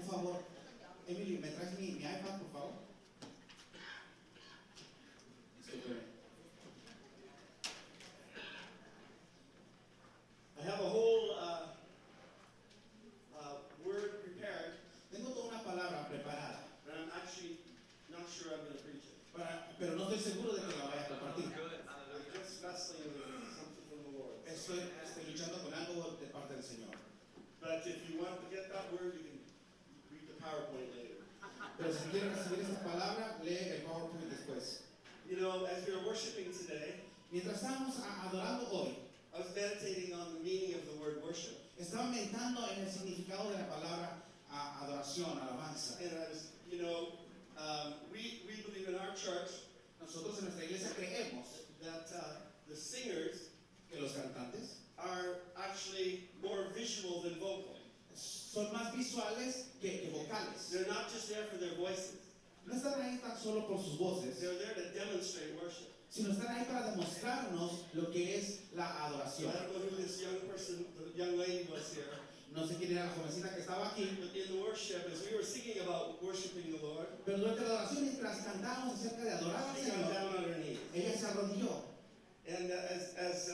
favor, Emily, ¿me traes mi iPad, por favor? I have a whole word prepared, Tengo toda una palabra preparada, but I'm actually not sure I'm going to preach it. pero no estoy seguro de que la vaya a compartir. I'm just wrestling with something from the Lord. Estoy luchando con algo de parte del Señor. But if you want to get that word, you can read the PowerPoint later. Pero si quieren recibir esta palabra, lee el PowerPoint después. You know, as we were worshiping today, Mientras estábamos adorando hoy, I was meditating on the meaning of the word worship. estaba meditando en el significado de la palabra adoración, alabanza. And I was, you know, we believe in our church Nosotros en nuestra iglesia creemos that the singers que los cantantes are actually more visual than vocal. son más visuales que vocales. They're not just there for their voices. No están ahí tan solo por sus voces, They're there to demonstrate worship. sino están ahí para demostrarnos lo que es la So adoración. I don't know who this young person, the young lady was here. No sé quién era la jovencita que estaba aquí, But in the worship, as we were singing about worshiping the Lord, pero durante la adoración, mientras cantábamos acerca de adorar al she got Señor, down on her knees. ella se arrodilló. And as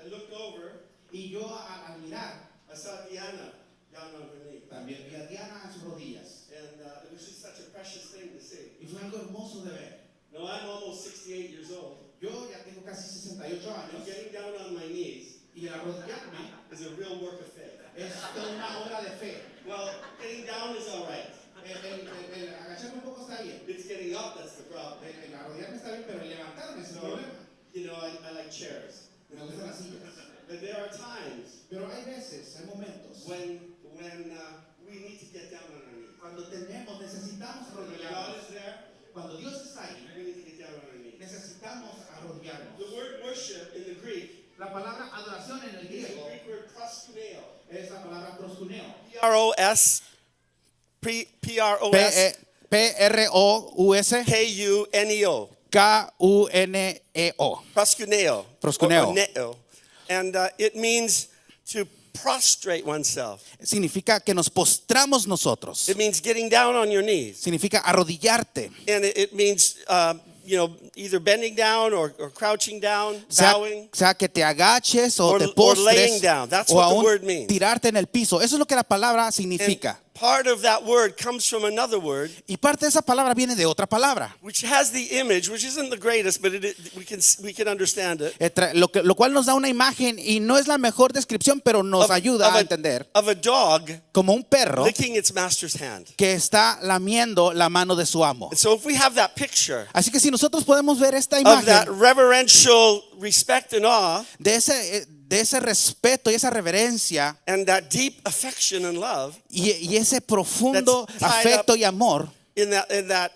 I looked over, Y yo al mirar, I saw Diana down on her knees. también vi a Diana en sus rodillas. And it was just such a precious thing to see. Y fue algo hermoso de ver. Now, I'm almost 68 years old. Yo ya tengo casi 68 And años getting down on my knees y el arrodillarme is a real work of faith. es toda una obra de fe. Well, getting down is all right. El agacharme un poco está bien. It's getting up that's the problem. El arrodillarme está bien, pero el levantarme es el So, problema. you know, I like chairs. Me gustan las sillas. But there are times Pero hay veces, hay momentos, when we need to get down on our knees. cuando necesitamos When God arrodillarnos. is there, Cuando Dios está ahí, we need to get down on our knees. necesitamos arrodillarnos. The word worship in the Greek La palabra adoración en el is the griego Greek word proskuneo. es la palabra proskuneo. P-R-O-S P-R-O-S P-R-O-U-S K-U-N-E-O. K-U-N-E-O. Proskuneo. Proskuneo. Or neo. And it means to prostrate oneself. Significa que nos postramos nosotros. It means getting down on your knees. Significa arrodillarte. And it means, either bending down or crouching down, Sea, bowing. sea que te agaches o Or- te or laying postres down. That's o what the aún word means. tirarte en el piso. Eso es lo que la palabra significa. And part of that word comes from another word, Y parte de esa palabra viene de otra palabra. which has the image, which isn't the greatest, but we can understand it. Lo cual nos da una imagen y no es la mejor descripción, pero nos ayuda a entender. Of a dog Como un perro licking its master's hand. que está lamiendo la mano de su amo. And so if we have that picture Así que si nosotros podemos ver esta of that imagen reverential respect and awe de ese respeto y esa reverencia and that deep affection and love y ese profundo That's tied afecto up. y amor in that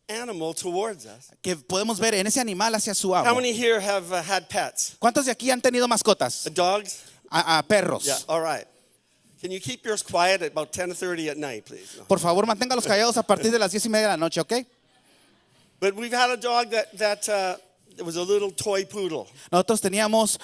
animal towards us. que podemos ver en ese animal hacia su How amo. many here have had pets? ¿Cuántos de aquí han tenido mascotas? Dogs? A perros. Yeah, all right. Can you keep yours quiet at about 10:30 at night, please? No. Por favor, manténgalos callados a partir de las 10:30 de la noche, ¿ok? But we've had a dog that was a little toy poodle. Nosotros teníamos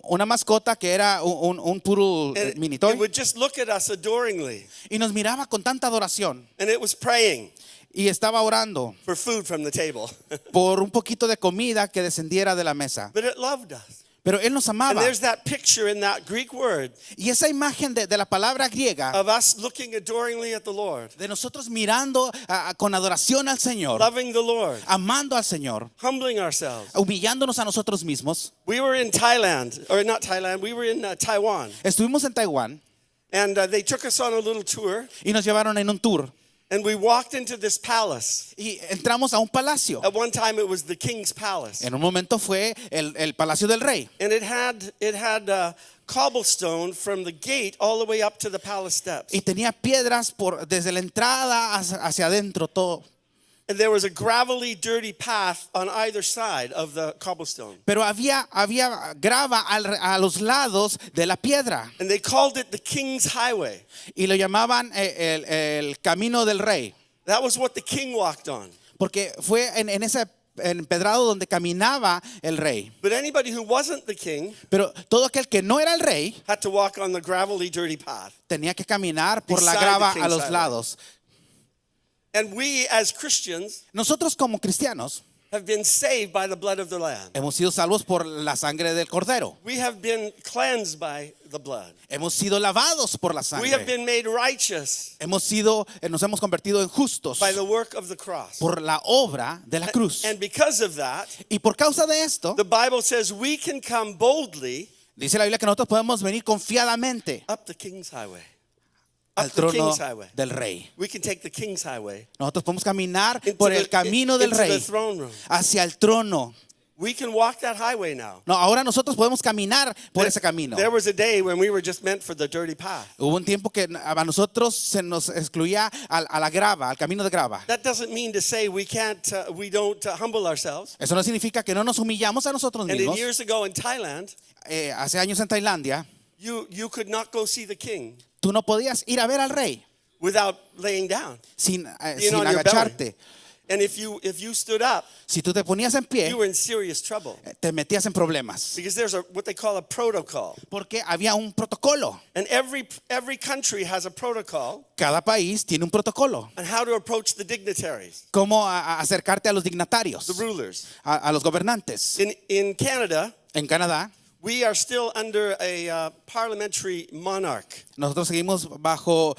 una mascota que era un puro And mini it toy would just look at us adoringly. y nos miraba con tanta adoración And it was praying y estaba orando for food from the table. por un poquito de comida que descendiera de la mesa. But it loved us. Pero él nos And amaba. there's that picture in that Greek word Y esa imagen de la palabra griega, of us looking adoringly at the Lord, de nosotros mirando con adoración al Señor, loving the Lord, amando al Señor, humbling ourselves. humillándonos a nosotros mismos. We were in Thailand, or not Thailand, we were in Taiwan. Estuvimos en Taiwán And they took us on a little tour. y nos llevaron en un tour. And we walked into this palace. Y entramos a un palacio. At one time it was the king's palace. En un momento fue el palacio del rey. And it had cobblestone from the gate all the way up to the palace steps. Y tenía piedras desde la entrada hacia adentro todo. And there was a gravelly, dirty path on either side of the cobblestone. Pero había grava a los lados de la piedra. And they called it the king's highway. Y lo llamaban el camino del rey. That was what the king walked on. Porque fue en ese empedrado donde caminaba el rey. But anybody who wasn't the king Pero todo aquel que no era el rey had to walk on the gravelly, dirty path. tenía que caminar por la Beside grava the a king's los highway. lados. And we as Christians Nosotros como cristianos have been saved by the blood of the Lamb. hemos sido salvos por la sangre del cordero. We have been cleansed by the blood. Hemos sido lavados por la We have sangre. been made righteous Nos hemos convertido en justos by the work of the cross. por la obra de la cruz. And because of that, Y por causa de esto, the Bible says we can come boldly dice la Biblia que nosotros podemos venir confiadamente up the King's Highway. al Up the trono King's Highway. del rey. We can take the King's Highway Nosotros podemos caminar into por el camino del into the rey throne room. hacia el trono. We can walk that highway now. No, ahora nosotros podemos caminar por ese camino. There was a day when we were just meant for the dirty path. Hubo un tiempo que a nosotros se nos excluía a la grava, al camino de grava. That doesn't mean to say we don't humble ourselves. Eso no significa que no nos humillamos a nosotros And mismos. years ago in Thailand, Hace años en Tailandia, you could not go see the king tú no podías ir a ver al rey without laying down. sin Being on your agacharte. And if you stood up, Si tú te ponías en pie, you were in serious trouble te metías en problemas. because there's what they call a protocol. Porque había un protocolo. And every country has a protocol Cada país tiene un protocolo. on how to approach the dignitaries, Cómo acercarte a los dignatarios, the rulers. a los gobernantes. In Canada, En Canadá, we are still under a parliamentary monarch. nosotros seguimos bajo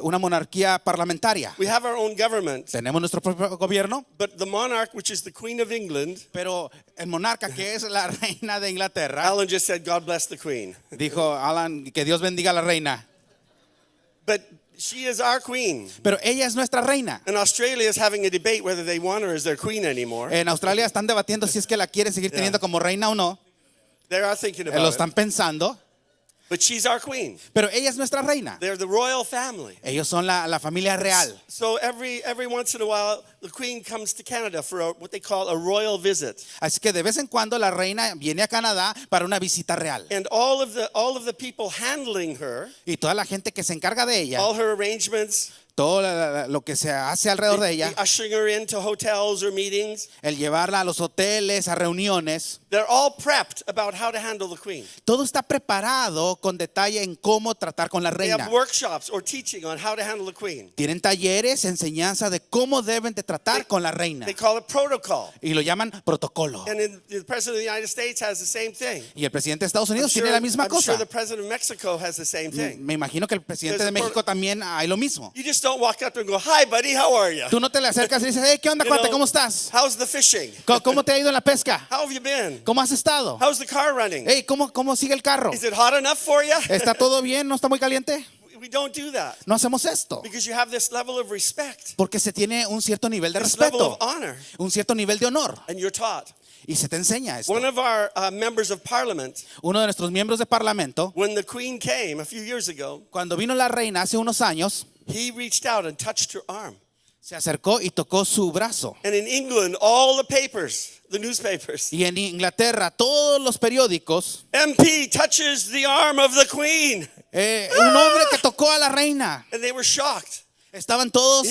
una monarquía parlamentaria. We have our own government, Tenemos nuestro propio gobierno, but the monarch, which is the Queen of England, pero el monarca, que es la reina de Inglaterra, Alan just said, God bless the Queen. dijo, Alan, que Dios bendiga a la reina. But she is our queen. Pero ella es nuestra reina. And Australia is having a debate whether they want her as their queen anymore. En Australia están debatiendo si es que la quieren seguir teniendo como reina o no. They are thinking Lo about están it. pensando. But she's our queen. Pero ella es nuestra reina. They're the royal family. Ellos son la familia real. So every once in a while, the queen comes to Canada for what they call a royal visit. Así que de vez en cuando la reina viene a Canadá para una visita real. And all of the people handling her, Y toda la gente que se encarga de ella, all her arrangements, todo lo que se hace alrededor de ella, the ushering her into hotels or meetings, el llevarla a los hoteles, a reuniones, they're all prepped about how to handle the queen. todo está preparado con detalle en cómo tratar con la They reina. have workshops or teaching on how to handle the queen. Tienen talleres, enseñanza de cómo deben de tratar con la reina. They call it protocol. Y lo llaman protocolo. And the president of the United States has the same thing. Y el presidente de Estados I'm Unidos sure, tiene la misma I'm sure cosa. the president of Mexico has the same thing. Me imagino que el presidente There's de a México también hay lo mismo. You just don't walk up there and go, "Hi, buddy, how are you? Tú no te le acercas y dices, hey, ¿qué onda, You cuate? know, ¿Cómo estás? How's the fishing? ¿Cómo te ha ido en la pesca? How have you been? ¿Cómo has estado? How's the car running? Hey, ¿cómo sigue el carro? Is it hot enough for you?" ¿Está todo bien? ¿No está muy caliente? We don't do that No hacemos esto. because you have this level of respect, Porque se tiene un cierto nivel de this level of respeto, honor, un cierto nivel de honor. and you're taught. Y se te enseña esto. One of our members of parliament, Uno de nuestros miembros de parlamento, when the queen came a few years ago, cuando vino la reina hace unos años, he reached out and touched her arm. se acercó y tocó su brazo. And in England, all the papers, the newspapers, Y en Inglaterra, todos los periódicos, MP touches the arm of the queen. un hombre que tocó a la reina. And they were shocked. Estaban todos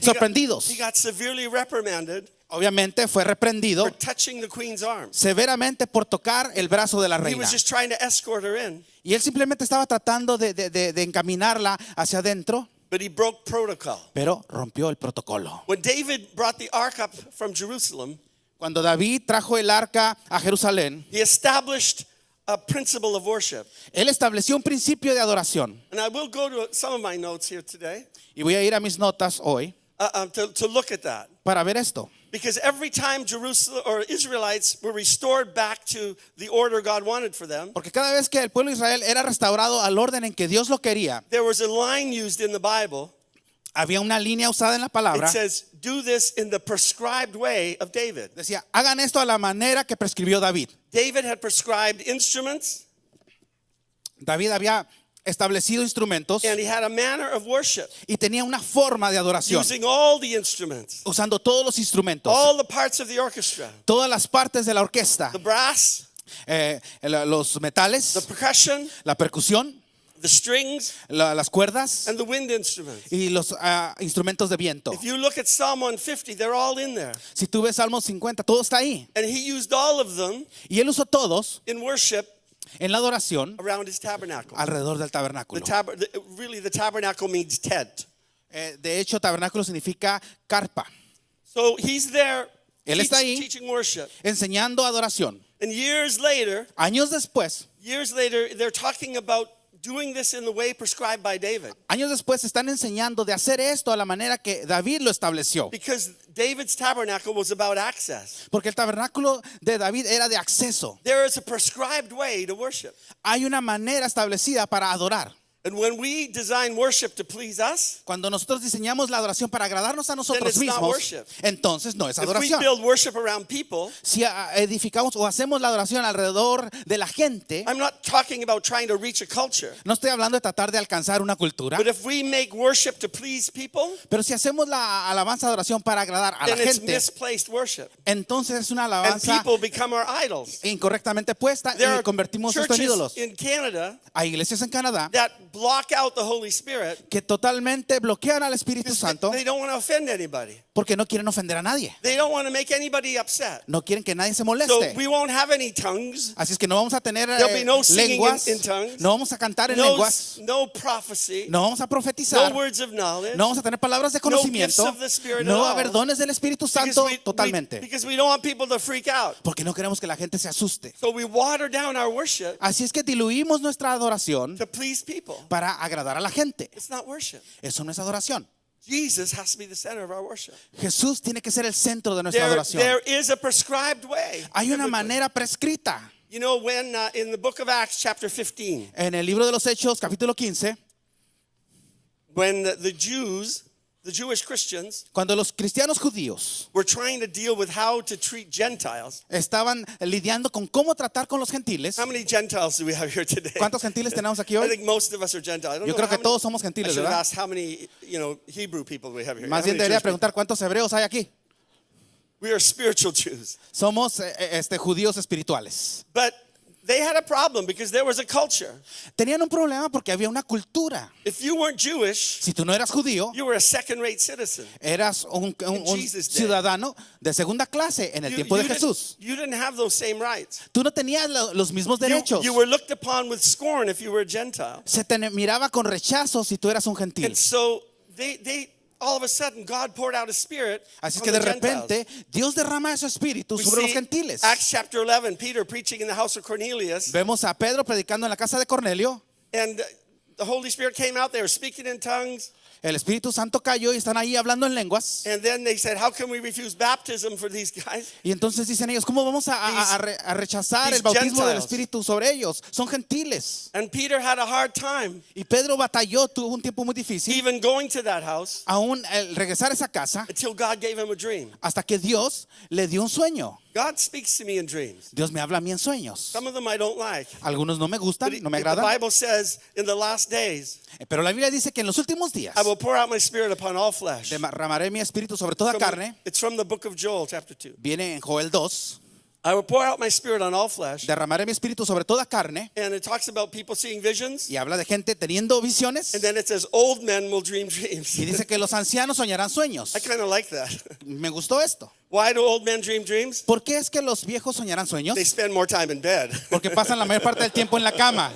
sorprendidos. He got severely reprimanded Obviamente fue reprendido for touching the queen's arm. severamente por tocar el brazo de la He reina. was just trying to escort her in, Y él simplemente estaba tratando de encaminarla hacia adentro, but he broke protocol. pero rompió el protocolo. When David brought the ark up from Jerusalem, Cuando David trajo el arca a Jerusalén, he established a principle of worship. él estableció un principio de adoración. And I will go to some of my notes here today Y voy a ir a mis notas hoy to look at that. para ver esto. Because every time Jerusalem or Israelites were restored back to the order God wanted for them, Porque cada vez que el pueblo de Israel era restaurado al orden en que Dios lo quería, there was a line used in the Bible. había una línea usada en la It palabra. says, "Do this in the prescribed way of David." Decía, hagan esto a la manera que prescribió David. David had prescribed instruments, David había establecido instrumentos and he had a manner of worship, y tenía una forma de adoración, using all the instruments, usando todos los instrumentos, all the parts of the orchestra, todas las partes de la orquesta, the brass, los the metales, percussion, la percusión, the strings, las cuerdas and the wind instruments. y los instrumentos de viento. If you look at Psalm 150, they're all in there. Si tú ves Salmos 50, todo está ahí. And he used all of them Y él usó todos in worship en la adoración around his tabernacle. alrededor del tabernáculo. Really, the tabernacle means tent. De hecho, tabernáculo significa carpa. So he's there Él está ahí teaching worship. enseñando adoración. And years later, Años después, they're talking about doing this in the way prescribed by David. están enseñando de hacer esto a la manera que David lo estableció. Because David's tabernacle was about access. Porque el tabernáculo de David era de acceso. There is a prescribed way to worship. Hay una manera establecida para adorar. And when we design worship to please us, Cuando nosotros diseñamos la adoración para agradarnos a nosotros it's not mismos, worship. entonces no es if we adoración. build worship around people, Si edificamos o hacemos la adoración alrededor de la gente, I'm not talking about trying to reach a culture. no estoy hablando de tratar de alcanzar una cultura, But if we make worship to please people, pero si hacemos la alabanza adoración para agradar a la then it's gente, misplaced worship. entonces es una And alabanza people become our idols. incorrectamente puesta There y are convertimos esto en ídolos. churches in Canada Hay iglesias en Canadá that block out the Holy Spirit. que totalmente bloquean al Espíritu Santo They don't want to offend anybody. porque no quieren ofender a nadie. They don't want to make anybody upset. No quieren que nadie se So moleste. we won't have any tongues, Así es que no vamos a tener There'll be no singing lenguas, in tongues. no vamos a cantar en no, lenguas, no prophecy, no vamos a no profetizar, words of knowledge, no vamos a tener palabras de no gifts conocimiento, of the Spirit no at va a all. haber dones del Espíritu Santo totalmente, because we don't want people to freak out. porque no queremos que la gente se asuste. So we water down our worship Así es que diluimos nuestra adoración to please people. para agradar a la gente. It's not worship. Eso no es adoración. Jesus has to be the center of our worship. Jesús tiene que ser el centro de nuestra adoración. There is a prescribed way. Hay una biblically. manera prescrita. You know, when in the book of Acts, chapter 15, En el libro de los Hechos, capítulo 15, when the Jewish Christians, cuando los cristianos judíos were trying to deal with how to treat Gentiles. estaban lidiando con cómo tratar con los gentiles. How many Gentiles do we have here today? ¿Cuántos gentiles tenemos aquí I hoy? think most of us are Gentiles. I don't Yo know creo how que many- todos somos I gentiles, should have ¿verdad? asked how many, Hebrew people we have here. Más How bien many debería Jewish people? preguntar cuántos hebreos hay aquí. We are spiritual Jews. Somos judíos espirituales. But they had a problem because there was a culture. Tenían un problema porque había una cultura. If you weren't Jewish, Si tú no eras judío, you were a second-rate citizen. eras un Jesus' day. ciudadano de segunda clase en el tiempo de Jesús. You didn't have those same rights. Tú no tenías los mismos derechos. You were looked upon with scorn if you were a Gentile. Se te miraba con rechazo si tú eras un gentil. And so they all of a sudden God poured out His Spirit Así on que the de Gentiles. repente Dios derrama su espíritu We sobre los see gentiles. Acts chapter 11, Peter preaching in the house of Cornelius, Vemos a Pedro predicando en la casa de Cornelio. and the Holy Spirit came out. They were speaking in tongues, El Espíritu Santo cayó y están ahí hablando en lenguas. and then they said, "How can we refuse baptism for these guys?" Y entonces dicen ellos, ¿cómo vamos a rechazar these el bautismo del Gentiles. Espíritu sobre ellos? Son gentiles. And Peter had a hard time Y Pedro batalló, tuvo un tiempo muy difícil, even going to that house aún el regresar a esa casa, until God gave him a dream. hasta que Dios le dio un sueño. God speaks to me in dreams. Dios me habla a mí en sueños. Some of them I don't like. Algunos no me But gustan, no me the agradan. Bible says, in the last days, Pero la Biblia dice que en los últimos días I will pour out my Spirit upon all flesh. derramaré mi espíritu sobre toda carne. It's from the book of Joel, chapter 2. Viene en Joel 2. I will pour out my Spirit on all flesh. Derramaré mi espíritu sobre toda carne. And it talks about people seeing visions. Y habla de gente teniendo visiones. And then it says, old men will dream dreams. Y dice que los ancianos soñarán sueños. I kind of like that. Me gustó esto. Why do old men dream dreams? ¿Por qué es que los viejos soñarán sueños? They spend more time in bed. Porque pasan la mayor parte del tiempo en la cama.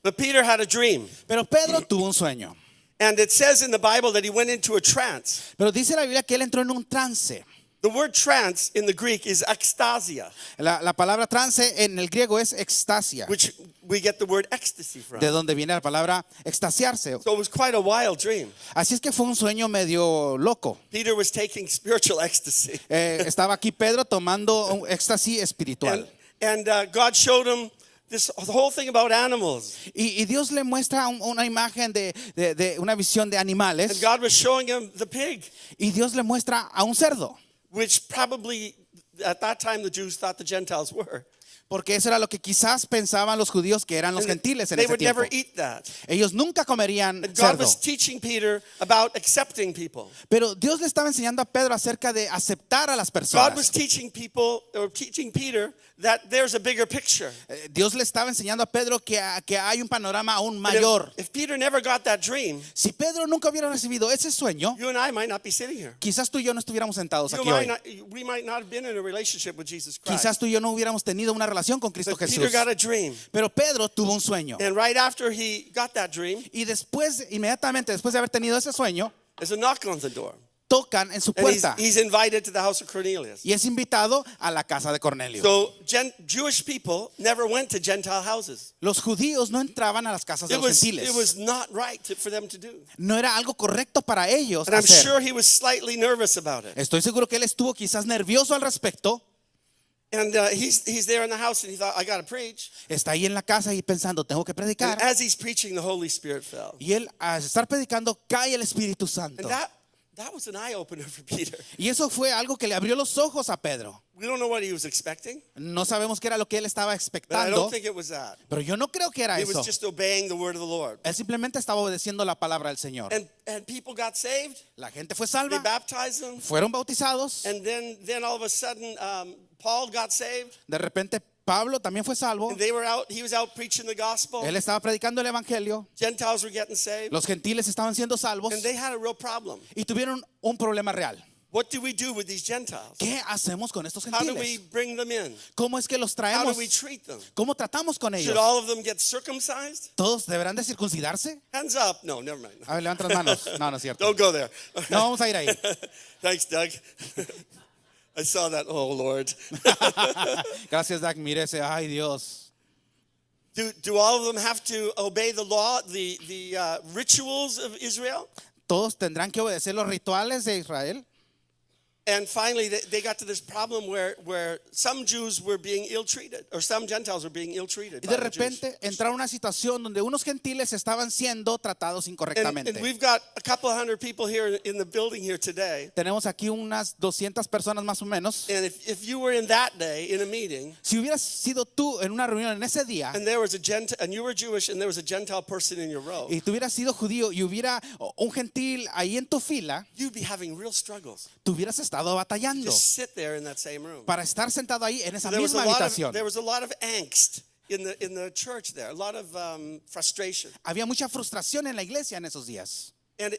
But Peter had a dream. Pero Pedro tuvo un sueño. And it says in the Bible that he went into a trance. Pero dice la Biblia que él entró en un trance. The word trance in the Greek is ekstasia, La palabra trance en el griego es extasia, which we get the word ecstasy from. de donde viene la palabra extasiarse. So it was quite a wild dream. Así es que fue un sueño medio loco. Peter was taking spiritual ecstasy. Estaba aquí Pedro tomando un éxtasis espiritual. And God showed him the whole thing about animals. Y Dios le muestra una imagen de una visión de And animales. God was showing him the pig, Y Dios le muestra a un cerdo. which probably at that time the Jews thought the Gentiles were. Porque eso era lo que quizás pensaban los judíos que eran los And gentiles en they ese would tiempo. never eat that. Ellos nunca comerían And God cerdo. was teaching Peter about accepting people. Pero Dios le estaba enseñando a Pedro acerca de aceptar a las God was personas. teaching Peter that there's a bigger picture. Dios le estaba enseñando a Pedro que hay un panorama aún And mayor. if Peter never got that dream, Si Pedro nunca hubiera recibido ese sueño, you and I might not be sitting here. quizás tú y yo no estuviéramos sentados You aquí might hoy. not, we might not have been in a relationship with Jesus Christ. Quizás tú y yo no hubiéramos tenido una relación con Cristo But Peter Jesús. got a dream. Pero Pedro tuvo un sueño. And right after he got that dream, Y después, inmediatamente después de haber tenido ese sueño, there's a knock on the door. tocan en su And puerta he's invited to the house of Cornelius. y es invitado a la casa de Cornelio. So Jewish people never went to Gentile houses. Los judíos no entraban a las casas de It los gentiles. was not right for them to do. No era algo correcto para ellos And I'm hacer. sure he was slightly nervous about it. Estoy seguro que él estuvo quizás nervioso al respecto. And he's there in the house and he thought, I got to preach. Está ahí en la casa y pensando, tengo que And predicar. as he's preaching, the Holy Spirit fell. Y él, al estar predicando, cae el Espíritu Santo. And that was an eye opener for Peter. Y eso fue algo que le abrió los ojos a Pedro. We don't know what he was expecting, No sabemos qué era lo que él estaba but I expectando, don't think it was that. pero yo no creo que era He eso. was just obeying the word of the Lord. Él simplemente estaba obedeciendo la palabra del Señor. And people got saved. La gente fue They salva, baptized them. fueron bautizados. And then all of a sudden, Paul got saved. De repente Pablo también fue salvo. And he was out preaching the gospel. Él estaba predicando el evangelio. Gentiles were getting saved. Los gentiles estaban siendo salvos And they had a real problem. y tuvieron un problema real. What do we do with these Gentiles? ¿Qué hacemos con estos How do we gentiles? bring them in? ¿Cómo es que los How traemos? do we treat them? ¿Cómo tratamos con Should ellos? all of them get circumcised? ¿Todos deberán de circuncidarse? Hands up. No, never mind. A ver, levanta las manos. No, no es cierto. Don't go there. No vamos a ir ahí. Thanks, Doug. I saw that. Oh, Lord. Gracias, Doug. Mire ese. Ay, Dios. Do all of them have to obey the law, the rituals of Israel? Todos tendrán que obedecer los rituales de Israel. And finally, they got to this problem where some Jews were being ill-treated, or some Gentiles were being ill-treated. Y by de the Jews. repente entraron una situación donde unos gentiles estaban siendo tratados incorrectamente. And we've got a couple of hundred people here in the building here today. Tenemos aquí unas 200 personas más o menos. And if you were in that day in a meeting, Si hubieras sido tú en una reunión en ese día and there was and you were Jewish, and there was a Gentile person in your row, y tú hubieras sido judío y hubiera un gentil ahí en tu fila, you'd be having real struggles. tú hubieras estado batallando Just sit there in that same room. para estar sentado ahí en esa There was misma habitación. there was a lot of angst in the church there, a lot of frustration, Había mucha frustración en la iglesia en esos días. and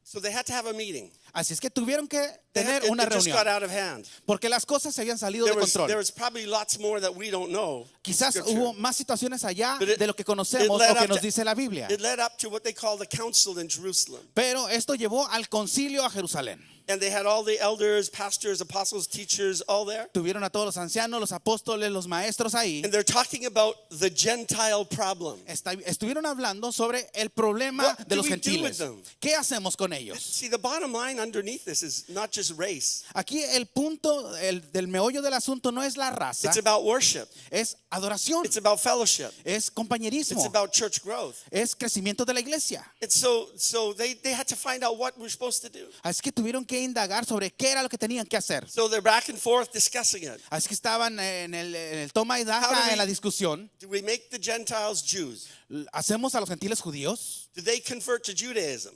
so they had to have a meeting. Así es que tuvieron que tener It una just got reunión out of hand. porque las cosas se habían salido de There control. was probably lots more that we don't know. Quizás Scripture. hubo más situaciones allá But de lo que conocemos led o que up nos to- dice la Biblia. It led up to what they call the council in Jerusalem. Pero esto llevó al concilio a Jerusalén. And they had all the elders, pastors, apostles, teachers, all there. Tuvieron a todos los ancianos, los apóstoles, los maestros ahí. And they're talking about the Gentile problem. Estuvieron hablando sobre el problema What de do los we do with gentiles. them? ¿Qué hacemos con ellos? See, the bottom line underneath this is not just race. Aquí el punto del meollo del asunto no es la raza, It's about worship. es adoración, It's about fellowship. es compañerismo, It's about church growth. es crecimiento de la iglesia. And so they had to find out what we're supposed to do. Así que tuvieron que indagar sobre qué era lo que tenían que hacer. So they're back and forth discussing it. Así que estaban en el toma y How do daca we- en la discusión. Do we make the Gentiles Jews? ¿Hacemos a los gentiles judíos? Do they convert to Judaism?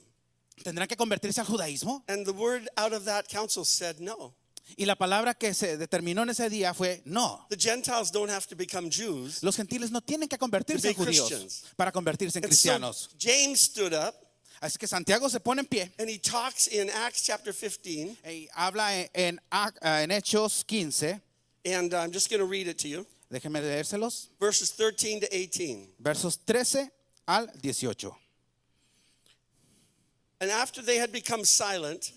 ¿Tendrán que convertirse al judaísmo? And the word out of that council said no. Y la palabra que se determinó en ese día fue no. The Gentiles don't have to become Jews. Los gentiles no tienen que convertirse en To be judíos Christians. para convertirse en And so cristianos. James stood up Así que Santiago se pone en pie and he talks in Acts chapter 15. y habla en Hechos 15. And I'm just going to read it to you. Déjenme leérselos. Verses 13 to 18. Versos 13 al 18. And after they had become silent,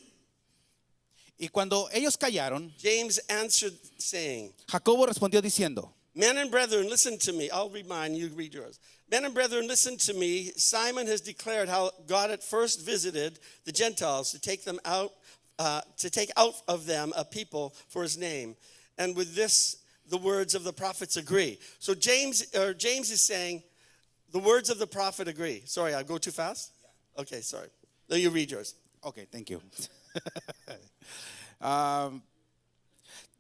Y cuando ellos callaron, James answered, saying, Jacobo respondió diciendo, Men and brethren, listen to me. I'll read mine, you read yours. Men and brethren, listen to me. Simon has declared how God at first visited the Gentiles to take out of them a people for his name. And with this, the words of the prophets agree. So James is saying, the words of the prophet agree. Sorry, I go too fast? Okay, sorry. No, you read yours. ok, thank you.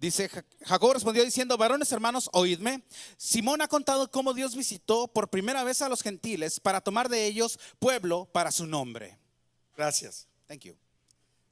Dice, Jacob respondió diciendo, varones hermanos, oídme. Simón ha contado cómo Dios visitó por primera vez a los gentiles para tomar de ellos pueblo para su nombre. Gracias. Thank you.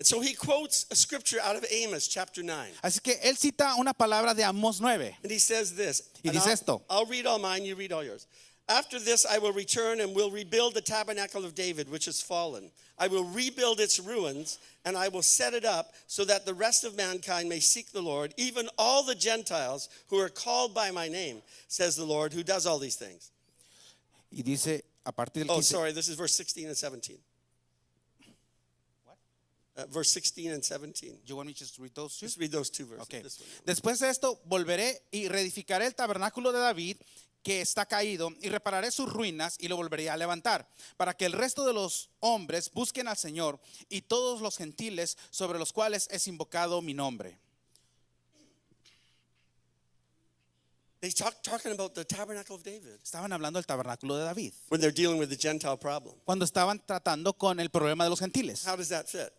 And so he quotes a scripture out of Amos chapter 9. Así que él cita una palabra de Amós 9. And he says this. Y and dice esto. I'll read all mine, you read all yours. After this I will return and will rebuild the tabernacle of David, which is fallen. I will rebuild its ruins, and I will set it up so that the rest of mankind may seek the Lord, even all the Gentiles who are called by my name, says the Lord, who does all these things. Y dice, a partir del Oh, 15. sorry, this is verse 16 and 17. Verse 16 and 17. You want me to just read those two? Just read those two verses. Okay. This one. Después de esto, volveré y reedificaré el tabernáculo de David que está caído y repararé sus ruinas y lo volveré a levantar para que el resto de los hombres busquen al Señor y todos los gentiles sobre los cuales es invocado mi nombre. They talking about the tabernacle of David Estaban hablando del tabernáculo de David when they're dealing with the Gentile problem. cuando estaban tratando con el problema de los gentiles. How does that fit?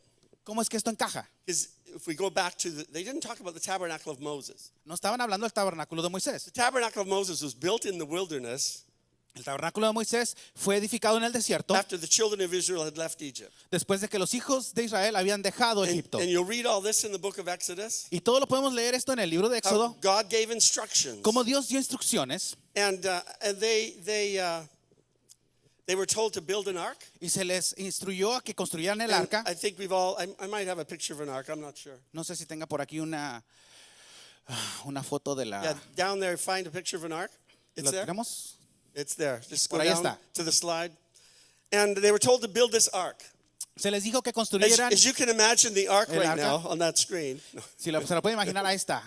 ¿Cómo es que esto encaja? Because if we go back to they didn't talk about the tabernacle of Moses. No estaban hablando del tabernáculo de Moisés. The tabernacle of Moses was built in the wilderness El tabernáculo de Moisés fue edificado en el desierto after the children of Israel had left Egypt. después de que los hijos de Israel habían dejado And, Egipto. and you'll read all this in the book of Exodus. Y todo lo podemos leer esto en el libro de How Éxodo. God gave instructions. Como Dios dio instrucciones And they were told to build an ark. y se les instruyó a que construyeran el And arca. I think we've all, I might have a picture of an ark, I'm not sure. No sé si tenga por aquí una foto de la... Yeah, down there, find a picture of an ark. It's ¿Lo there. tenemos? It's there. Just go Por ahí down está. to the slide. And they were told to build this ark. Se les dijo que As, construyeran, as you can imagine the ark El right arca. now on that screen. No. si se lo pueden imaginar, ahí está.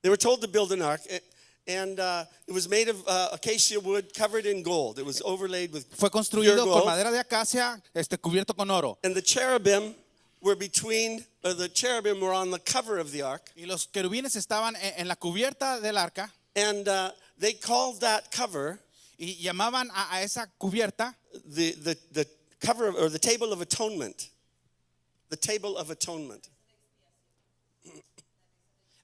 They were told to build an ark. And it was made of acacia wood covered in gold. It was overlaid with Fue construido pure con gold. madera de acacia, cubierto con oro. And the cherubim were on the cover of the ark. Y los querubines estaban en la cubierta del arca And they called that cover y llamaban a esa cubierta the cover or the table of atonement. The table of atonement.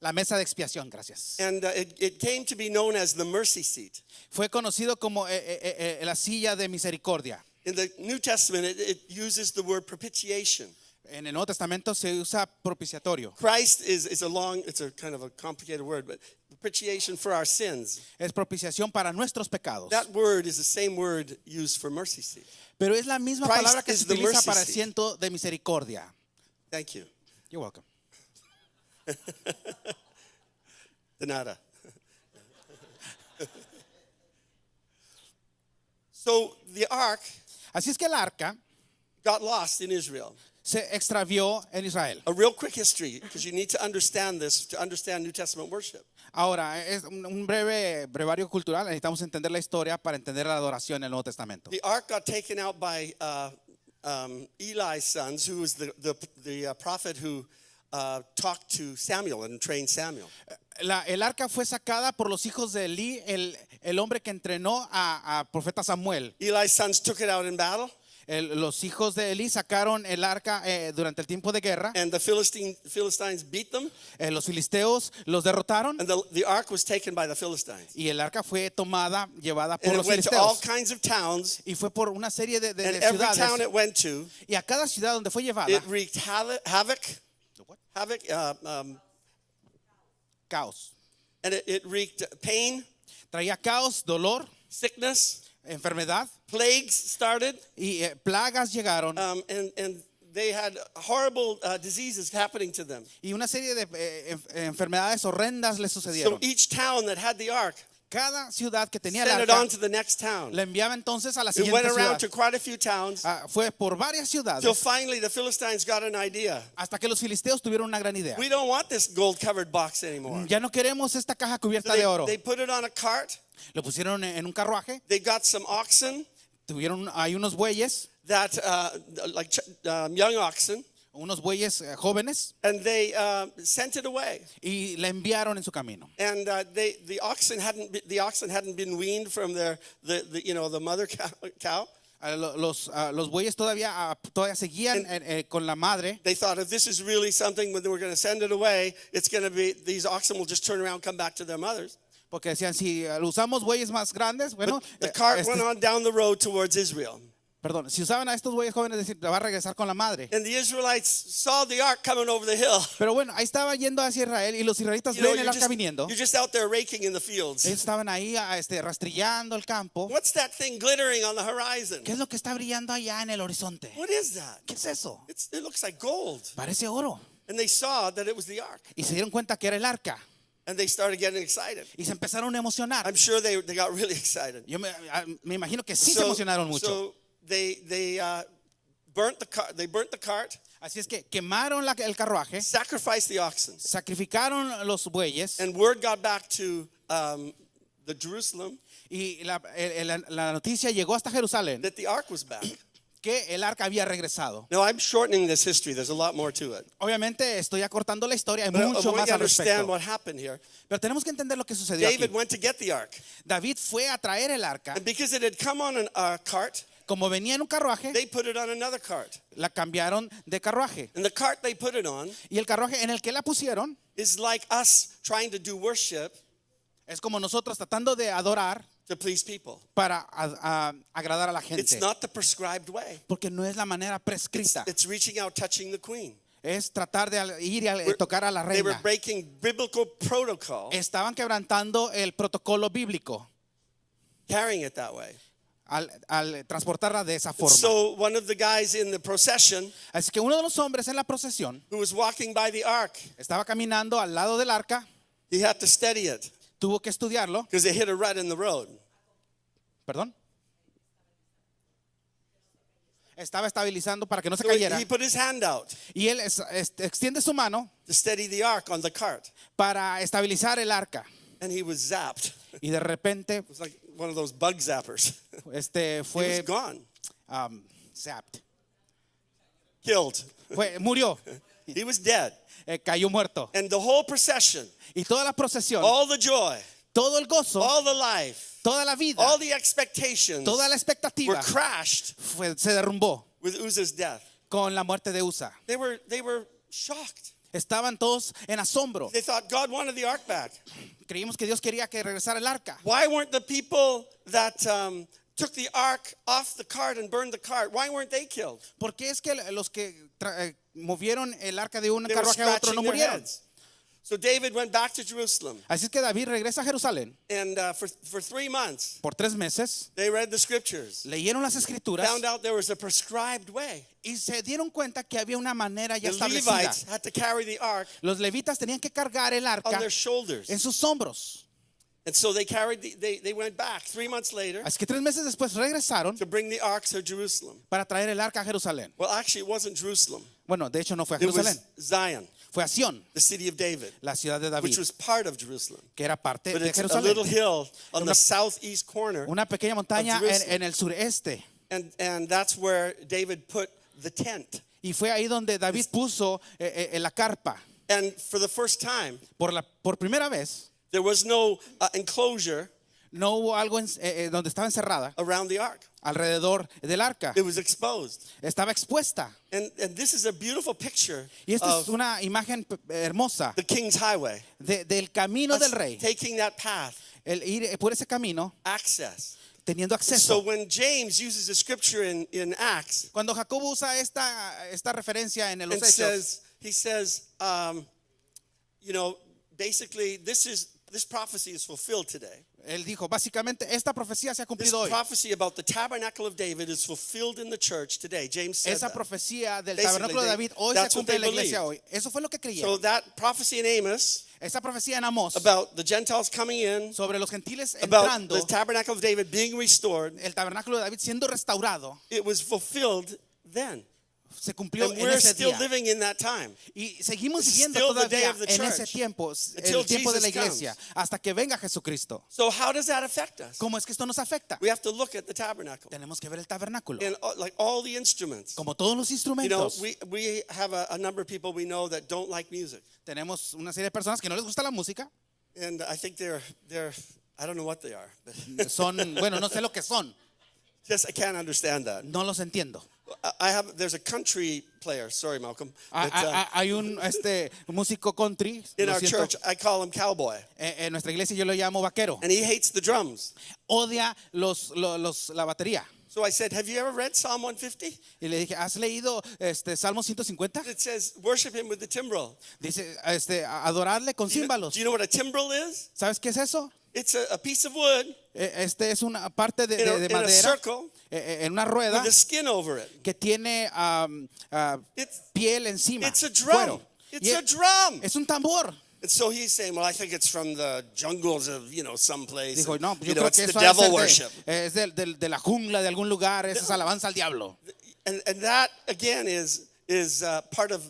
la mesa de expiación, gracias. And it came to be known as the mercy seat. Fue conocido como la silla de misericordia. In the New Testament, it uses the word propitiation. En el Nuevo Testamento se usa propiciatorio. Christ is it's a kind of a complicated word, but propitiation for our sins. Es propiciación para nuestros pecados. That word is the same word used for mercy seat. Pero es la misma Christ palabra que is se the utiliza mercy para el seat. asiento de misericordia. Thank you. You're welcome. De nada. So the ark Así es que el arca got lost in Israel. se extravió en Israel. A real quick history, because you need to understand this to understand New Testament worship. Ahora, es un breve brevario cultural. Necesitamos entender la historia para entender la adoración en el Nuevo Testamento. The ark got taken out by Eli's sons, who was the prophet who talked to Samuel and trained Samuel. El arca fue sacada por los hijos de Elí, el hombre que entrenó a profeta Samuel. Eli's sons took it out in battle, Los hijos de Elí sacaron el arca durante el tiempo de guerra. and the Philistines beat them, Los filisteos los derrotaron and the ark was taken by the Philistines. y el arca fue llevada por And los it went to all filisteos. kinds of towns, Y fue por una serie de and every town ciudades. it went to, Y a cada ciudad donde fue llevada, it wreaked havoc, caos. and it wreaked pain, Traía caos, dolor, sickness, enfermedad plagues started, y plagas llegaron. and they had horrible diseases happening to them. Y una serie de enfermedades horrendas le So sucedieron. each town that had the ark Cada ciudad que tenía el sent it arca on to the next town. la enviaba entonces a la It siguiente went around ciudad. to quite a few towns Fue por varias till ciudades finally the Philistines got an idea. hasta que los filisteos tuvieron una gran idea. We don't want this gold-covered box anymore. Ya no queremos esta caja So cubierta de oro. they put it on a cart. Lo pusieron en un carruaje. They got some oxen Tuvieron ahí unos bueyes, that, young oxen, unos bueyes jóvenes, and they sent it away. y la enviaron en su camino. And the oxen hadn't been weaned from the mother cow. los bueyes todavía seguían con la madre. They thought if this is really something when we're going to send it away, it's going to be, these oxen will just turn around and come back to their mothers. Porque decían, si usamos bueyes más grandes, bueno, But the cart went on down the road towards Israel. perdón, si usaban a estos bueyes jóvenes, decir, va a regresar con la madre. And the Israelites saw the ark coming over the hill. Pero bueno, ahí estaba yendo hacia Israel y los israelitas ven el arca viniendo. you're just out there raking in the fields. Ellos estaban ahí rastrillando el campo. What's that thing glittering on the horizon? ¿Qué es lo que está brillando allá en el horizonte? What is that? ¿Qué es eso? It looks like gold. Parece oro. And they saw that it was the ark. Y se dieron cuenta que era el arca. And they started getting excited. Y se empezaron a emocionar. I'm sure they got really excited. Yo me imagino que sí se emocionaron mucho. So they burnt the cart. They burnt the cart. Así es que quemaron el carruaje, Sacrificed the oxen. sacrificaron los bueyes And word got back to the Jerusalem y la noticia llegó hasta Jerusalén that the ark was back. que el arca había regresado. Now I'm shortening this history. There's a lot more to it. Obviamente estoy acortando la historia, hay But I mucho want más you to al understand respecto. what happened here. Pero tenemos que entender lo que sucedió aquí. David went to get the ark. David fue a traer el arca. And because it had come on a cart, Como venía en un carruaje, they put it on another cart. la cambiaron de carruaje. And the cart they put it on Y el carruaje en el que la pusieron is like us trying to do worship es como nosotros tratando de adorar to please people. para agradar a la It's gente. not the prescribed way. Porque no es la manera prescrita. It's reaching out, touching the queen. Es tratar de ir y tocar a la They were reina. breaking biblical protocol, Estaban quebrantando el protocolo bíblico carrying it that way. al transportarla de esa And forma. so one of the guys in the procession Así que uno de los hombres en la procesión who was walking by the ark, estaba caminando al lado del arca, he had to steady it tuvo que estudiarlo, because they hit a rut in the road. perdón. Estaba estabilizando para que no se So cayera. he put his hand out Y él extiende su mano to steady the ark on the cart, para estabilizar el arca. and he was zapped. Y de repente It was like one of those bug zappers. He was fue gone, zapped. killed. Murió, He was dead. Cayó muerto. And the whole procession, Y toda la procesión, all the joy, todo el gozo, all the life, toda la vida, all the expectations toda la were expectativa crashed se derrumbó with Uzzah's death. con la muerte de Usa. They were shocked. Estaban todos en asombro. They thought God wanted the ark back. Creímos que Dios quería que regresara el arca. Why weren't the people that took the ark off the cart and burned the cart, why weren't they killed? ¿Por qué es que los que movieron el arca de un They were carruaje a otro scratching no their murieron? heads. So David went back to Jerusalem, Así es que David regresa a Jerusalén. and for 3 months Por 3 meses they read the scriptures, leyeron las escrituras found out there was a prescribed way. y se dieron cuenta que había una manera ya The establecida. Levites had to carry the ark Los levitas tenían que cargar el on arca their shoulders. en sus hombros. And so they carried they went back 3 months later Así que 3 meses después regresaron to bring the ark to Jerusalem. para traer el arca a Jerusalén. Well, actually it wasn't Jerusalem. Bueno, de hecho no fue a It Jerusalén, was Zion, fue a Sión, the city of David, la ciudad de which David, was part of Jerusalem. que era parte But de it's a little Jerusalén. hill on Una- the southeast corner, Una pequeña montaña Jerusalem. en el sureste. and that's where David put the tent. Y fue ahí donde David puso la carpa. And for the first time, Por primera vez, there was no enclosure no hubo algo donde estaba encerrada around the ark. alrededor del arca. It was exposed. Estaba expuesta. And this is a beautiful picture Y esta es of una imagen hermosa the king's highway. del camino del Us rey. taking that path, El ir por ese camino, access. teniendo So acceso. when James uses a scripture in Acts Cuando Jacobo usa esta referencia en los and hechos, he says, basically this prophecy is fulfilled today. él dijo, básicamente, esta profecía se ha This cumplido hoy. prophecy about the tabernacle of David is fulfilled in the church today. James said Esa that. profecía del Basically, tabernáculo de David hoy se that's what cumple en la they iglesia believed. hoy. Eso fue lo que So creyeron. that prophecy in Amos Esa profecía en Amós about the Gentiles coming in, sobre los gentiles about entrando, the tabernacle of David being restored, el tabernáculo de David siendo restaurado, it was fulfilled then. se cumplió And en we're ese still día. living in that time. Y seguimos This is viviendo still the day todavía of the en ese church tiempo, until el tiempo de la Jesus iglesia, hasta que venga Jesucristo. So how does that affect us? ¿Cómo es que esto nos afecta? We have to look at the tabernacle Tenemos que ver el tabernáculo, and like all the instruments. como todos los instrumentos. We have a number of people we know that don't like music. Tenemos una serie de personas que no les gusta la música. And I think they're I don't know what they are. Son, bueno, no sé lo que son. Just I can't understand that. No los entiendo. There's a country player. Sorry, Malcolm. Hay un músico country, In lo our siento, church, I call him cowboy, en nuestra iglesia yo lo llamo vaquero. and he hates the drums. Odia la batería. So I said, "Have you ever read Psalm 150? Y le dije, ¿has leído Salmo 150? It says, worship him with the timbrel. Dice, adorarle con Do you címbalos. know what a timbrel is? ¿Sabes qué es eso? It's a piece of wood Es una parte de in a madera circle en una rueda with a skin over it. que tiene It's piel encima. It's a drum. Cuero. It's Y a drum. es un tambor. And so he's saying, well, I think it's from the jungles of, someplace. Dijo, no, yo You know, creo it's que the eso ha de devil ser worship. es de la jungla de algún lugar, esa es alabanza al diablo. And that, again, is part of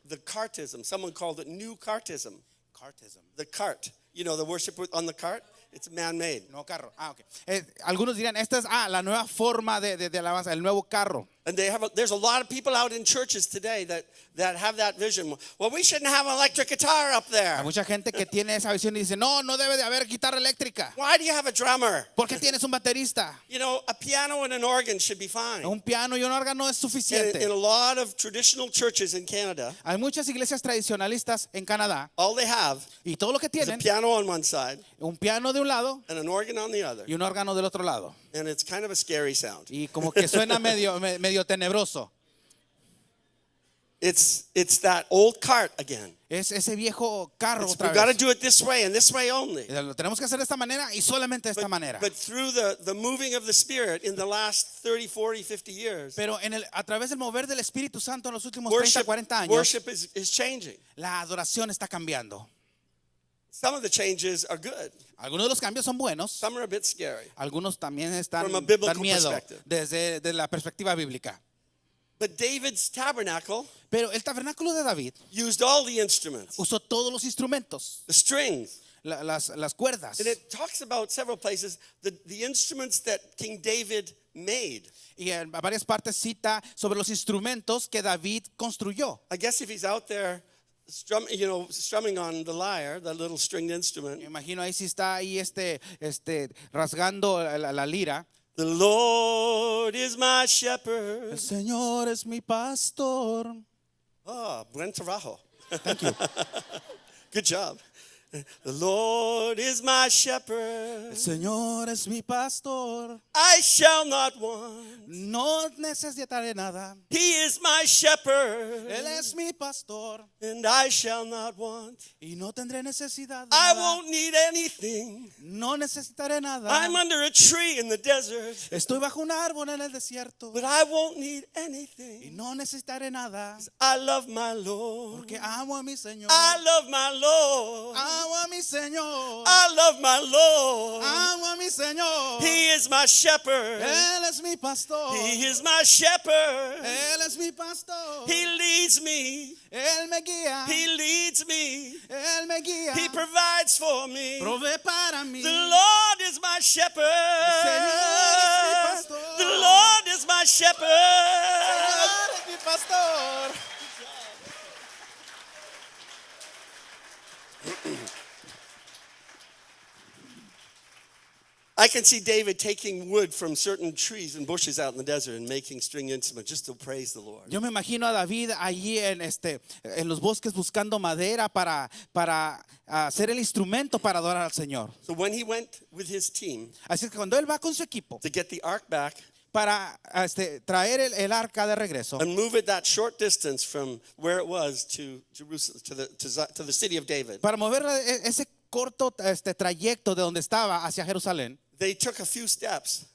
the cartism. Someone called it new cartism. Cartism. The cart. The worship on the cart. It's man-made. No carro. Okay. Algunos dirán, esta es la nueva forma de alabanza, el nuevo carro. And there's a lot of people out in churches today that have that vision. Well, we shouldn't have an electric guitar up there. Hay mucha gente que tiene esa visión y dice, no debe de haber guitarra eléctrica. Why do you have a drummer? ¿Por qué tienes un baterista? A piano and an organ should be fine. Un piano y un órgano es suficiente. In a lot of traditional churches in Canada, Hay muchas iglesias tradicionalistas en Canadá all they have y todo lo que is a tienen, piano on one side un piano de un lado and an organ on the other. y un órgano del otro lado. And it's kind of a scary sound. Y como que suena medio tenebroso. It's that old cart again. Es ese viejo carro We've otra got to vez. do it this way and this way only. Lo tenemos que hacer de esta manera y solamente de esta manera. But through the moving of the Spirit in the last 30, 40, 50 years, Pero a través del mover del Espíritu Santo en los últimos 30, 40 años, worship is changing. la adoración está cambiando. Some of the changes are good. Algunos de los cambios son buenos, Some are a bit scary. algunos también From a biblical dan miedo perspective. desde la perspectiva bíblica. But David's tabernacle Pero el tabernáculo de David used all the instruments, usó todos los instrumentos, the strings. las cuerdas. And it talks about several places the instruments that King David made. Y en varias partes cita sobre los instrumentos que David construyó. I guess if he's out there strumming on the lyre, the little stringed instrument, Me imagino ahí si está ahí rasgando la lira. the Lord is my El shepherd. Señor es mi pastor. Oh, buen trabajo. Thank you. Good job. The Lord is my shepherd. El Señor es mi pastor. I shall not want. No necesitaré nada. He is my shepherd. Él es mi pastor. And I shall not want. Y no tendré necesidad de I nada. won't need anything. No necesitaré nada. I'm under a tree in the desert, Estoy bajo un árbol en el desierto. but I won't need Y anything. no necesitaré nada. I love my Lord. Porque amo a mi Señor. I love my Lord. Amo a mi Señor. I love my Lord. Amo a mi Señor. He is my shepherd. Él es mi pastor. He is my shepherd. Él es mi pastor. He leads me. Él me guía. He leads me. Él me guía. He provides for me. Provee para mí. The Lord is my shepherd. Señor es mi pastor. The Lord is my shepherd. Señor es mi pastor. I can see David taking wood from certain trees and bushes out in the desert and making string instruments just to praise the Lord. Yo me imagino a David allí en los bosques buscando madera para hacer el instrumento para adorar al Señor. So when he went with his team Así que cuando él va con su equipo to get the ark back para traer el arca de regreso and move it that short distance from where it was to Jerusalem, to the city of David, para mover ese corto trayecto de donde estaba hacia Jerusalén, they took a few steps.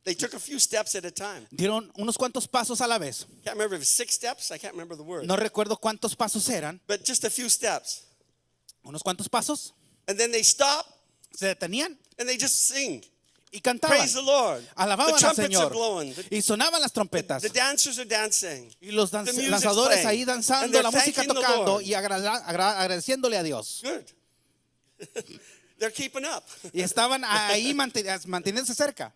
They took a few steps at a time. dieron unos cuantos pasos a la vez. Can't remember if it's 6 steps. I can't remember the word. No recuerdo cuántos pasos eran, But just a few steps. unos cuantos pasos. And then they stop Se detenían and they just sing. y cantaban. Praise the Lord. Alababan The al trumpets are Señor blowing. y sonaban las trompetas. The dancers are dancing. Y los The music's lanzadores playing. ahí And danzando, they're la música thanking the tocando Lord. y agradeciéndole a Dios. Good. They're keeping up. Y estaban ahí manteniéndose cerca.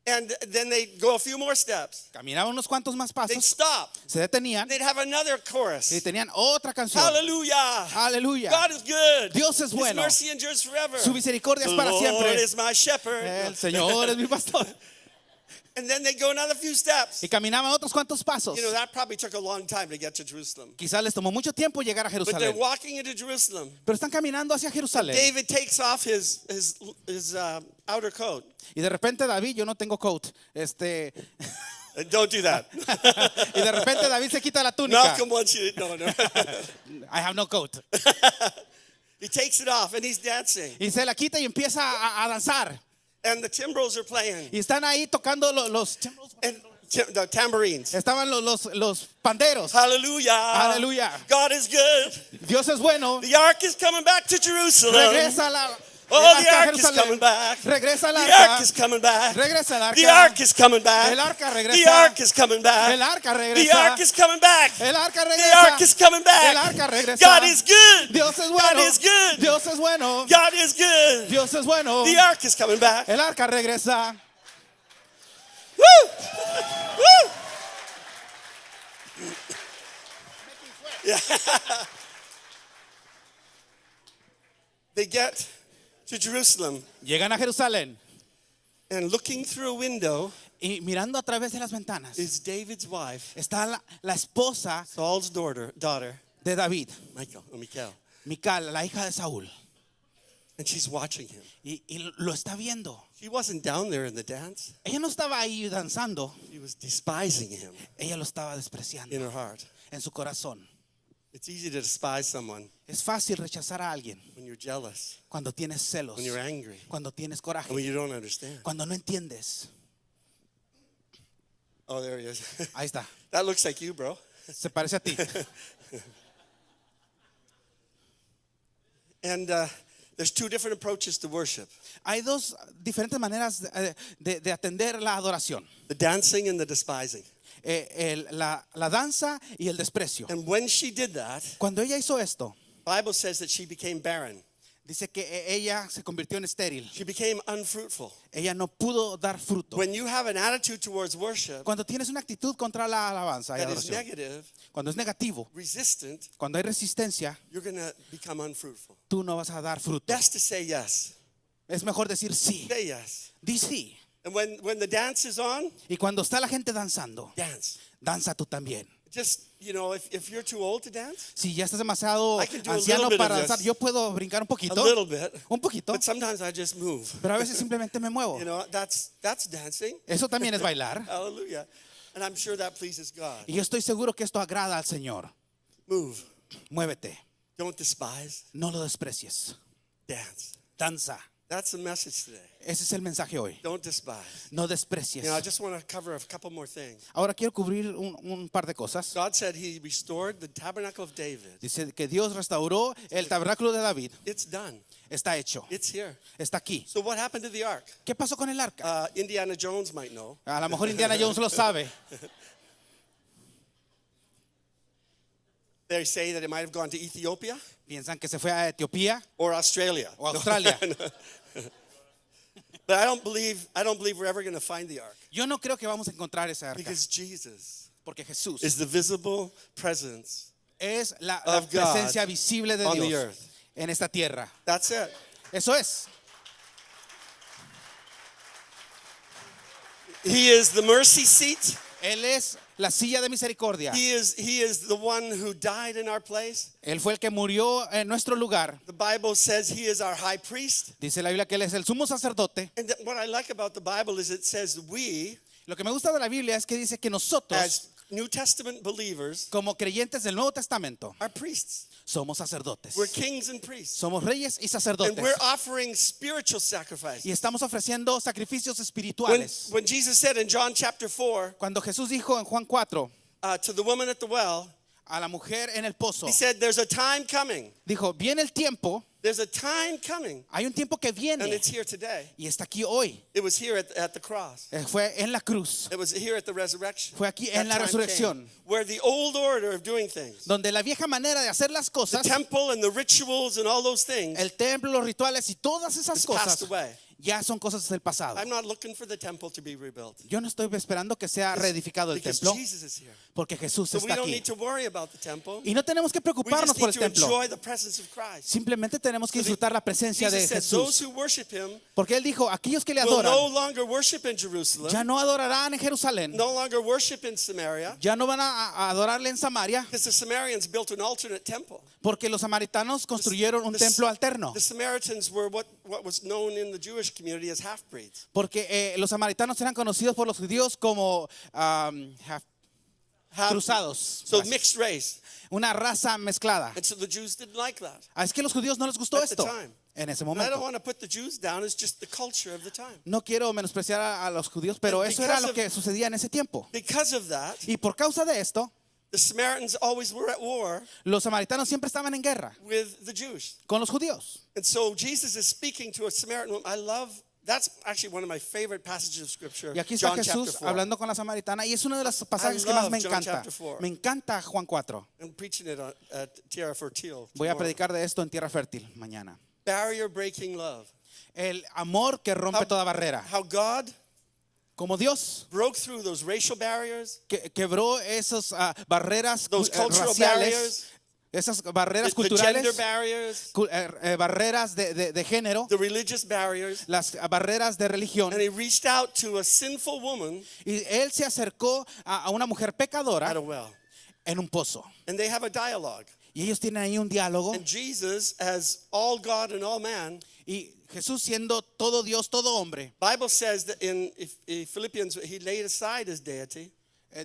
And then they'd go a few more steps. Caminaban unos cuantos más They'd pasos, stop. se detenían They'd have another y chorus. tenían otra canción. Hallelujah. Aleluya. God is good. Dios es His bueno. mercy endures forever. Su misericordia es The para Lord siempre. is my shepherd. El Señor es mi pastor. And then they go another few steps. y caminaban otros cuantos pasos. You know, that probably took a long time to get to Jerusalem. Quizás les tomó mucho tiempo llegar a But they're Jerusalén, walking into Jerusalem. pero están caminando hacia Jerusalén. David takes off his outer coat. Y de repente David, yo no tengo coat, Don't do that. y de repente David se quita la túnica. Malcolm wants you to, no. I have no coat. He takes it off and he's dancing. Y se la quita y empieza a danzar. And the timbrels are playing. Y están ahí tocando los And the tambourines. estaban los panderos. Hallelujah. Hallelujah. God is good. Dios es bueno. The ark is coming back to Jerusalem. Regresa la Oh, el the arca a ark is Jerusalén. coming back. Regresa el The arca. ark is coming back. Regresa el arca. The ark is coming back. El arca The regresa. ark is coming back. El arca The regresa. ark is coming back. El arca The regresa. ark is coming back. El arca regresa. God is good. Dios es God bueno. is good. Dios es bueno. God is good. Dios es bueno. The ark is coming back. El arca regresa. Woo! Woo! Yeah. They get to Jerusalem Llegan a Jerusalén and looking through a window y mirando a través de las ventanas is David's wife, está la esposa Saul's daughter, de David, Michal. Mical, la hija de Saúl. And she's watching him. Y lo está viendo. She wasn't down there in the dance. Ella no estaba ahí danzando. She was despising him Ella lo estaba despreciando in her heart. en su corazón. It's easy to despise someone Es fácil rechazar a alguien when you're jealous, cuando tienes celos, when you're angry, cuando tienes and coraje, when you don't understand. cuando no entiendes. Oh, there he is. Ahí está. That looks like you, bro. Se parece a ti. And there's two different approaches to worship: Hay dos diferentes maneras de atender la adoración. the dancing and the despising. La danza y el desprecio. And when she did that, Cuando ella hizo esto, Bible says that she became barren. dice que ella se convirtió en estéril. She became unfruitful. Ella no pudo dar fruto. When you have an attitude towards worship Cuando tienes una actitud contra la alabanza y that is adoración, negative, cuando es negativo, resistant, cuando hay resistencia, you're going to become unfruitful. tú no vas a dar fruto. Best to say yes. Es mejor decir sí. Say yes. Di sí. And when the dance is on, Y cuando está la gente danzando, dance. danza tú también. Just, if you're too old to dance, Si ya estás demasiado I can do a anciano little bit para of danzar, this. yo puedo brincar un a poquito. little bit, Un poquito. but sometimes I just move. Pero a veces simplemente me muevo. That's dancing. Eso también es bailar. Hallelujah. And I'm sure that pleases God. Y yo estoy seguro que esto agrada al Señor. Move. Muévete. Don't despise. No lo desprecies. Dance. Danza. That's the message today. Ese es el mensaje hoy. Don't despise. No desprecies. I just want to cover a couple more things. Ahora quiero cubrir un par de cosas. God said he restored the tabernacle of David. Dice que Dios restauró el tabernáculo de David. It's done. Está hecho. It's here. Está aquí. So what happened to the ark? ¿Qué pasó con el arca? Indiana Jones might know. A lo mejor Indiana Jones lo sabe. They say that it might have gone to Ethiopia Piensan que se fue a Etiopía or Australia. o Australia. But I don't believe we're ever going to find the ark Yo no creo que vamos a encontrar esa arca. because Jesus Porque Jesús is the visible presence es la of God presencia visible de on the Dios earth. en esta tierra. That's it. Eso es. He is the mercy seat. Él es la silla de misericordia. He is the one who died in our place. Él fue el que murió en nuestro lugar. The Bible says he is our high priest. Dice la Biblia que él es el sumo sacerdote. And what I like about the Bible is it says we, Lo que me gusta de la Biblia es que dice que nosotros, as New Testament believers, como creyentes del Nuevo Testamento, are priests. somos sacerdotes. We're kings and priests. Somos reyes y And sacerdotes. we're offering spiritual sacrifices. Y estamos ofreciendo sacrificios espirituales. When Jesus said in John chapter 4 Cuando Jesús dijo en Juan 4 to the woman at the well, a la mujer en el pozo, he said, there's a time coming. dijo, viene el tiempo, There's a time coming. hay un tiempo que And viene it's here today. y está aquí hoy. It was here at the cross. Fue en la cruz, It was here at the resurrection. Fue aquí en That la time resurrección. came, where the old order of doing things, donde la vieja manera de hacer las the cosas, temple and the rituals and all those things, el templo, los rituales y todas esas has cosas passed away. ya son cosas del pasado. I'm not looking for the temple to be rebuilt. Yo no estoy esperando que sea reedificado el Because templo, Jesus is here. porque Jesús So we está don't aquí. need to worry about the temple. Y no tenemos que We preocuparnos just por need el to templo. enjoy the presence of Christ. Simplemente tenemos que disfrutar la presencia de Jesus said, those Jesús. who worship him Porque Él dijo, aquellos que le will no adoran longer worship in Jerusalem, ya no adorarán en Jerusalén, no longer worship in Samaria, ya no van a adorarle en Samaria, because the Samaritans built an alternate temple. porque los samaritanos construyeron un templo alterno. The Samaritans were what was known in the Jewish community as half-breeds. Porque los samaritanos eran conocidos por los judíos como cruzados. So mixed race. Una raza mezclada. And so the Jews didn't like that. Es que a los judíos no les gustó At the esto time. en ese And I don't momento. want to put the Jews down, it's just the culture of the time. No quiero menospreciar a los judíos, pero And eso era because lo of- que sucedía en ese tiempo. Because of that, Y por causa de esto, the Samaritans always were at war los samaritanos siempre estaban en guerra with the Jews. con los judíos. And so Jesus is speaking to a Samaritan woman. That's actually one of my favorite passages of scripture. Y aquí está John chapter Jesús 4. hablando con la samaritana y es uno de los pasajes que más me love John encanta. chapter 4. Me encanta Juan 4. I'm preaching it at Tierra Fertil. Voy a tomorrow. predicar de esto en Tierra Fértil mañana. Barrier breaking love. El amor que rompe toda barrera. How God Como Dios broke through those racial barriers, quebró esas barreras those cultural raciales, barriers, esas barreras the gender culturales, barriers, barreras de género, the religious barriers. las barreras de religión. And he reached out to a sinful woman Y él se acercó a una mujer at pecadora a well. en un pozo. And they have a dialogue. Y ellos tienen ahí un diálogo. And Jesus, as all God and all man, Y Jesús siendo todo Dios, todo hombre, Bible says that in Philippians, he laid aside his deity.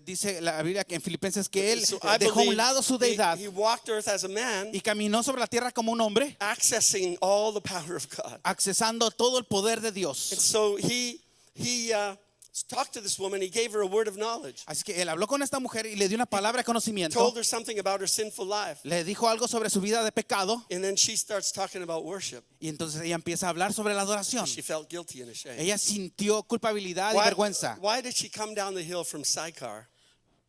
dice la Biblia que en Filipenses que él So I dejó a un believe lado su deidad he walked earth as a man, y caminó sobre la tierra como un hombre, accessing all the power of God. accesando todo el poder de And Dios. so he talked to this woman. He gave her a word of knowledge. Así que él habló con esta mujer y le dio una palabra de conocimiento. Told her something about her sinful life. Le dijo algo sobre su vida de pecado And then she starts talking about worship. y entonces ella empieza a hablar sobre la adoración. She felt guilty and ashamed. Ella sintió culpabilidad y vergüenza. Why did she come down the hill from Sychar,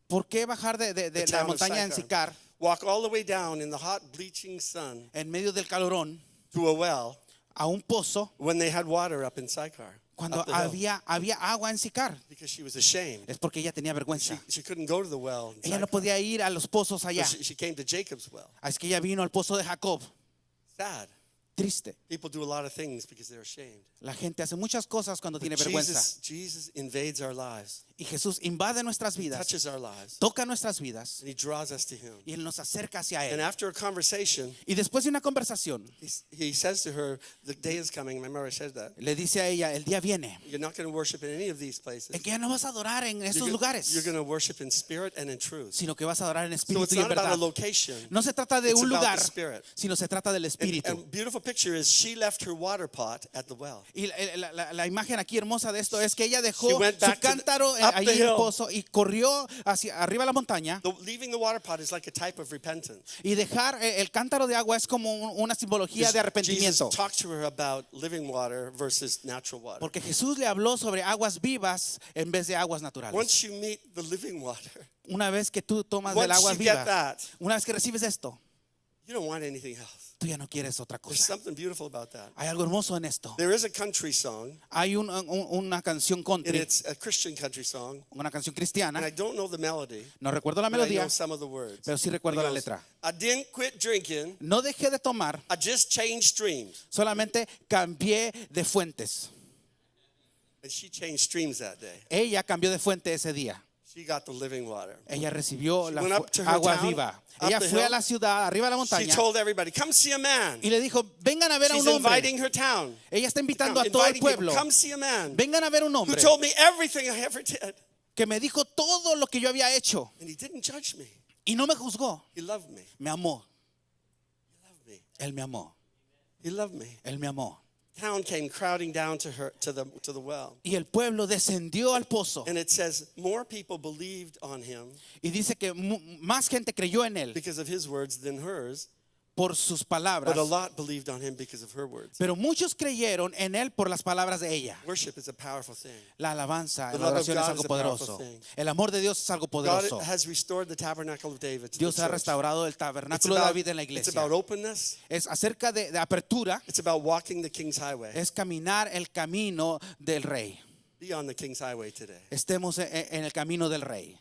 ¿Por qué bajar de the la town of montaña en Sychar, Sicar walk all the way down in the hot bleaching sun en medio del calorón to a well a un pozo when they had water up in Sychar? cuando up the hill? había agua en Sicar? Because she was ashamed. Es porque ella tenía vergüenza. She couldn't go to the well. in Ella no Sychar. podía ir a los pozos allá. So she came to Jacob's well. Así que ella vino al pozo de Jacob. Sad. Triste. People do a lot of things because they're ashamed. La gente hace muchas cosas cuando tiene But vergüenza. Jesus invades our lives, Y Jesús invade nuestras vidas, touches our lives, toca nuestras vidas and he draws us to him. y Él nos acerca hacia And Él. after a conversation, Y después de una conversación, he says to her, the day is coming. Remember I said that. le dice a ella, el día viene You're not going to worship in any of these places. en que ya no vas a adorar en estos You're lugares, going to worship in spirit and in truth. sino que vas a adorar en So espíritu it's y en not about a verdad. location. No se trata de It's un about lugar, the spirit. sino se trata del espíritu. And beautiful picture is she left her water pot at the well. Y la imagen aquí hermosa de esto es que ella She dejó went su back to cántaro up allí the en el hill. pozo y corrió hacia arriba de la montaña. Leaving the water pot is like a type of repentance. Y dejar el cántaro de agua es como una simbología de Jesus arrepentimiento. talked to her about living water versus natural water. Porque Jesús le habló sobre aguas vivas en vez de aguas naturales. Once you meet the living water, Una vez que tú tomas del once agua you get viva, that, una vez que recibes esto, you don't want anything else. tú ya no quieres otra There's cosa. something beautiful about that. Hay algo hermoso en esto. There is a country song, Hay una canción and country, it's a Christian country song, una canción and cristiana. I don't know the melody, No recuerdo la but I melodía, know some of the words. pero sí It recuerdo la goes, letra. I didn't quit drinking, No dejé de tomar, I just changed streams. solamente cambié de fuentes. And she changed streams that day. Ella cambió de fuente ese día. She got the living water. Ella recibió She la went up to her agua town, viva. up Ella the fue a hill. la ciudad, arriba de la She montaña, told everybody, come see a man. y le dijo, vengan a ver a She's un hombre. inviting her town. Ella está invitando a todo el Inviting people, pueblo. come see a man Vengan a ver un who hombre told me everything I ever did. que me dijo todo lo que yo había hecho And he didn't judge me. y no me juzgó. He loved me. Me amó. He loved me. Él me amó. He loved me. Él me amó. Town came crowding down to her to the well. Y el pueblo descendió al pozo. And it says more people believed on him Y dice que más gente creyó en él because of his words than hers por sus but palabras, a lot believed on him because of her words. pero muchos creyeron en él por las palabras de ella. Worship is a powerful thing. La alabanza, The la love of oración es God algo is a powerful poderoso. thing. El amor de Dios es algo God poderoso. has restored the tabernacle of David to Dios the ha church. restaurado el It's tabernáculo de about, David en la it's iglesia. about openness. Es acerca de apertura, It's about walking the King's highway. es caminar el camino del rey. Be on the King's highway today. Estemos en el camino del rey.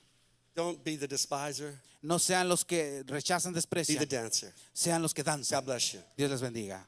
Don't be the despiser. No sean los que rechazan, Be the desprecian, dancer. sean los que danzan. God bless you. Dios les bendiga.